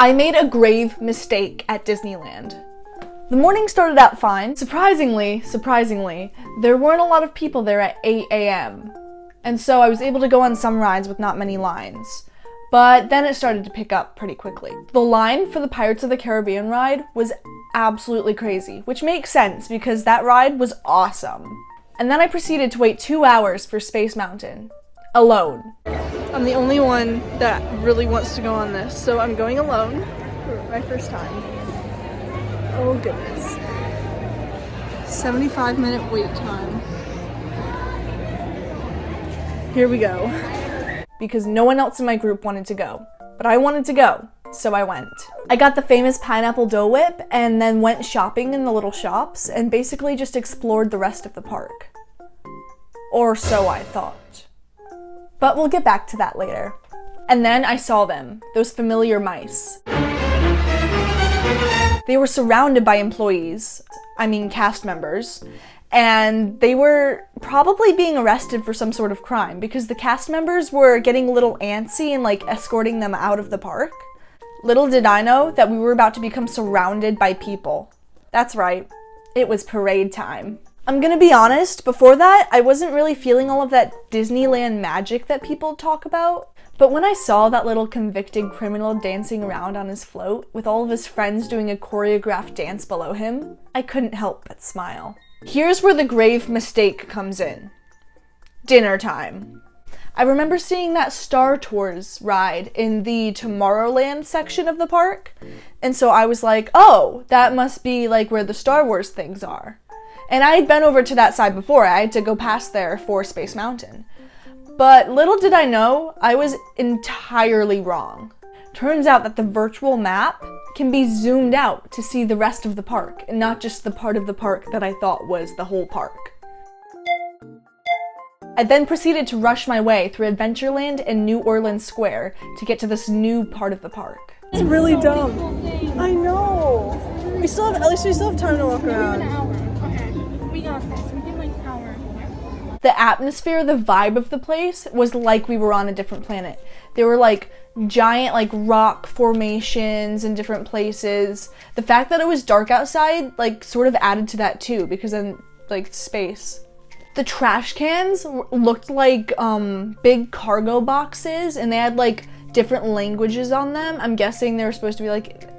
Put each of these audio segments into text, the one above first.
I made a grave mistake at Disneyland. The morning started out fine. Surprisingly, there weren't a lot of people there at 8 a.m. And so I was able to go on some rides with not many lines. But then it started to pick up pretty quickly. The line for the Pirates of the Caribbean ride was absolutely crazy, which makes sense because that ride was awesome. And then I proceeded to wait 2 hours for Space Mountain, alone. I'm the only one that really wants to go on this, so I'm going alone for my first time. Oh goodness. 75-minute wait time. Here we go. Because no one else in my group wanted to go, but I wanted to go, so I went. I got the famous pineapple Dole Whip and then went shopping in the little shops and basically just explored the rest of the park. Or so I thought. But we'll get back to that later. And then I saw them, those familiar mice. They were surrounded by employees, cast members, and they were probably being arrested for some sort of crime because the cast members were getting a little antsy and escorting them out of the park. Little did I know that we were about to become surrounded by people. That's right, it was parade time. I'm gonna be honest, before that, I wasn't really feeling all of that Disneyland magic that people talk about. But when I saw that little convicted criminal dancing around on his float with all of his friends doing a choreographed dance below him, I couldn't help but smile. Here's where the grave mistake comes in. Dinner time. I remember seeing that Star Tours ride in the Tomorrowland section of the park, and so I was like, oh, that must be where the Star Wars things are. And I had been over to that side before. I had to go past there for Space Mountain. But little did I know, I was entirely wrong. Turns out that the virtual map can be zoomed out to see the rest of the park, and not just the part of the park that I thought was the whole park. I then proceeded to rush my way through Adventureland and New Orleans Square to get to this new part of the park. It's really dumb. I know. At least we still have time to walk around. An hour. Okay. We got this. We can an hour. The atmosphere, the vibe of the place was like we were on a different planet. There were giant rock formations in different places. The fact that it was dark outside sort of added to that too, because then space. The trash cans looked like big cargo boxes, and they had different languages on them. I'm guessing they were supposed to be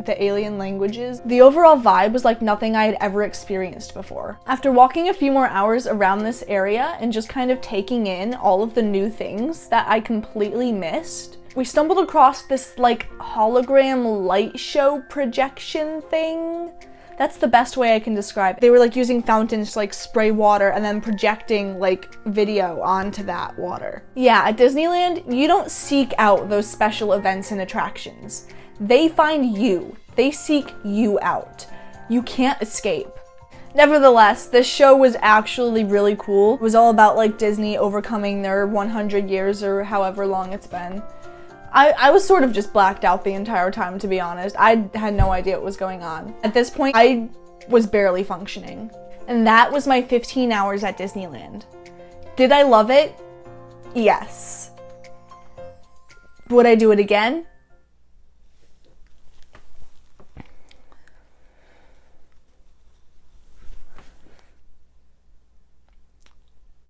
the alien languages. The overall vibe was like nothing I had ever experienced before. After walking a few more hours around this area and just kind of taking in all of the new things that I completely missed, we stumbled across this hologram light show projection thing. That's the best way I can describe it. They were using fountains to spray water and then projecting video onto that water. Yeah, at Disneyland, you don't seek out those special events and attractions. They find you. They seek you out. You can't escape. Nevertheless, this show was actually really cool. It was all about Disney overcoming their 100 years or however long it's been. I was sort of just blacked out the entire time, to be honest. I had no idea what was going on. At this point, I was barely functioning. And that was my 15 hours at Disneyland. Did I love it? Yes. Would I do it again?